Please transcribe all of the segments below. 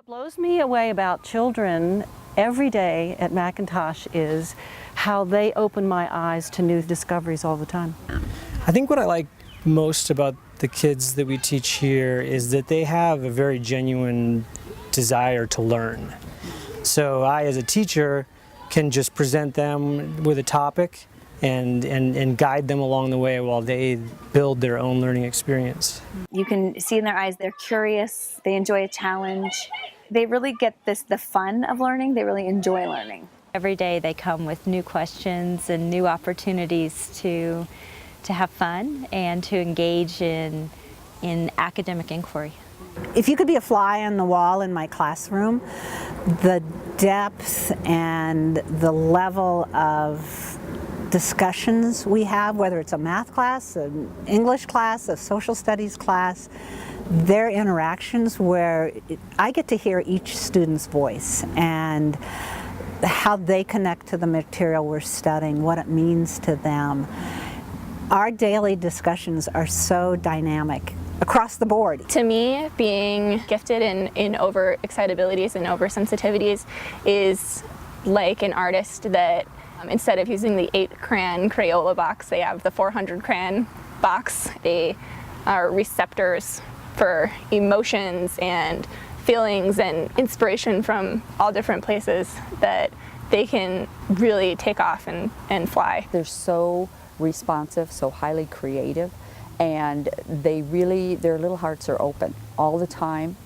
What blows me away about children every day at Mackintosh is how they open my eyes to new discoveries all the time. I think what I like most about the kids that we teach here is that they have a very genuine desire to learn. So I, as a teacher, can just present them with a topic and guide them along the way while they build their own learning experience. You can see in their eyes they're curious, they enjoy a challenge. They really get the fun of learning, they really enjoy learning. Every day they come with new questions and new opportunities to have fun and to engage in academic inquiry. If you could be a fly on the wall in my classroom, the depth and the level of discussions we have, whether it's a math class, an English class, a social studies class, their interactions where I get to hear each student's voice and how they connect to the material we're studying, what it means to them. Our daily discussions are so dynamic across the board. To me, being gifted in over-excitabilities and over-sensitivities is like an artist that instead of using the 8-crayon Crayola box, they have the 400-crayon box. They are receptors for emotions and feelings and inspiration from all different places that they can really take off and fly. They're so responsive, so highly creative, and their little hearts are open all the time,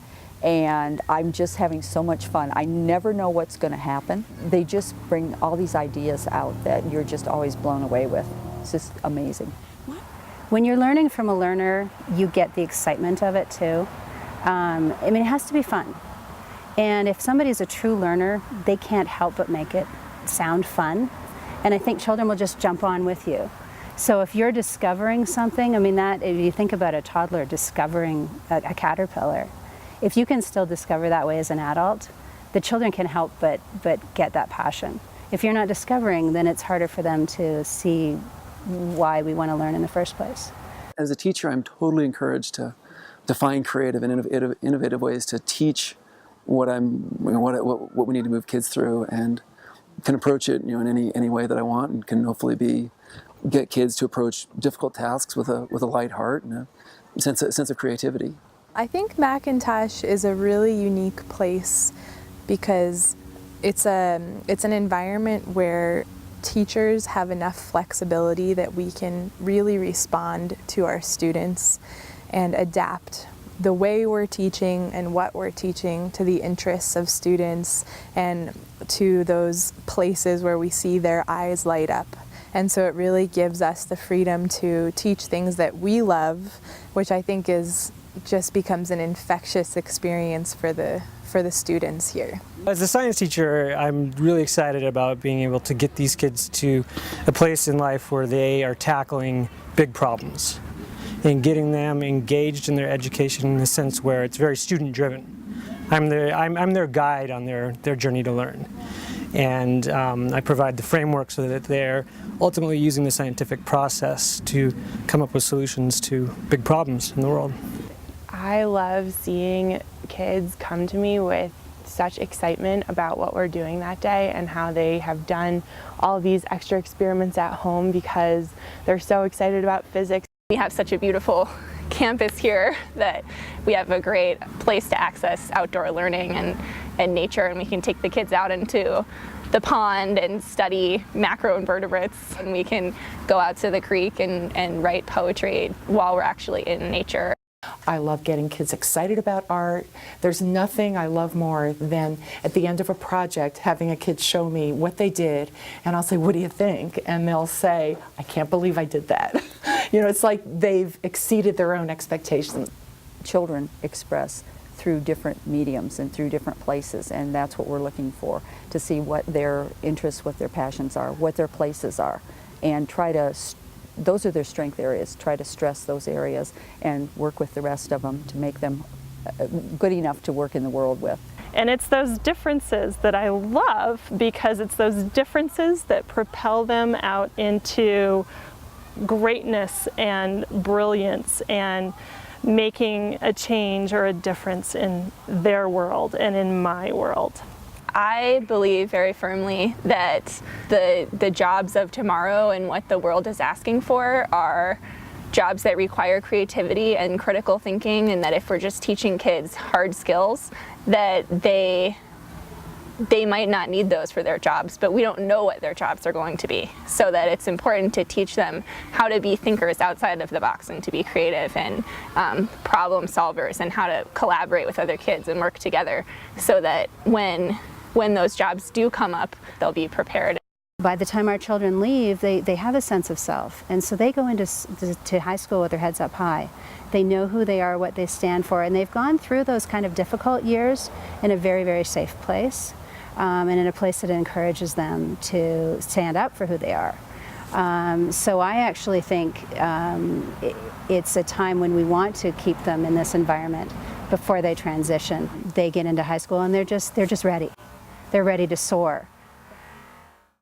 and I'm just having so much fun. I never know what's going to happen. They just bring all these ideas out that you're just always blown away with. It's just amazing. When you're learning from a learner, you get the excitement of it too. I mean, it has to be fun. And if somebody's a true learner, they can't help but make it sound fun. And I think children will just jump on with you. So if you're discovering something, I mean, if you think about a toddler discovering a caterpillar, if you can still discover that way as an adult, the children can help but get that passion. If you're not discovering, then it's harder for them to see why we want to learn in the first place. As a teacher, I'm totally encouraged to find creative and innovative ways to teach what we need to move kids through, and can approach it in any way that I want, and can hopefully get kids to approach difficult tasks with a light heart and a sense of creativity. I think Mackintosh is a really unique place because it's an environment where teachers have enough flexibility that we can really respond to our students and adapt the way we're teaching and what we're teaching to the interests of students and to those places where we see their eyes light up. And so it really gives us the freedom to teach things that we love, which I think just becomes an infectious experience for the students here. As a science teacher, I'm really excited about being able to get these kids to a place in life where they are tackling big problems and getting them engaged in their education in the sense where it's very student-driven. I'm their guide on their journey to learn. And I provide the framework so that they're ultimately using the scientific process to come up with solutions to big problems in the world. I love seeing kids come to me with such excitement about what we're doing that day and how they have done all these extra experiments at home because they're so excited about physics. We have such a beautiful campus here that we have a great place to access outdoor learning and nature, and we can take the kids out into the pond and study macroinvertebrates, and we can go out to the creek and write poetry while we're actually in nature. I love getting kids excited about art. There's nothing I love more than at the end of a project having a kid show me what they did, and I'll say, "What do you think?" And they'll say, "I can't believe I did that." It's like they've exceeded their own expectations. Children express through different mediums and through different places, and that's what we're looking for, to see what their interests, what their passions are, what their places are, and those are their strength areas. Try to stress those areas and work with the rest of them to make them good enough to work in the world with. And it's those differences that I love, because it's those differences that propel them out into greatness and brilliance and making a change or a difference in their world and in my world. I believe very firmly that the jobs of tomorrow and what the world is asking for are jobs that require creativity and critical thinking, and that if we're just teaching kids hard skills, that they might not need those for their jobs, but we don't know what their jobs are going to be. So that it's important to teach them how to be thinkers outside of the box and to be creative and problem solvers, and how to collaborate with other kids and work together, so that when those jobs do come up, they'll be prepared. By the time our children leave, they have a sense of self, and so they go into high school with their heads up high. They know who they are, what they stand for, and they've gone through those kind of difficult years in a very, very safe place, and in a place that encourages them to stand up for who they are. So I actually think it's a time when we want to keep them in this environment before they transition. They get into high school and they're just ready. They're ready to soar.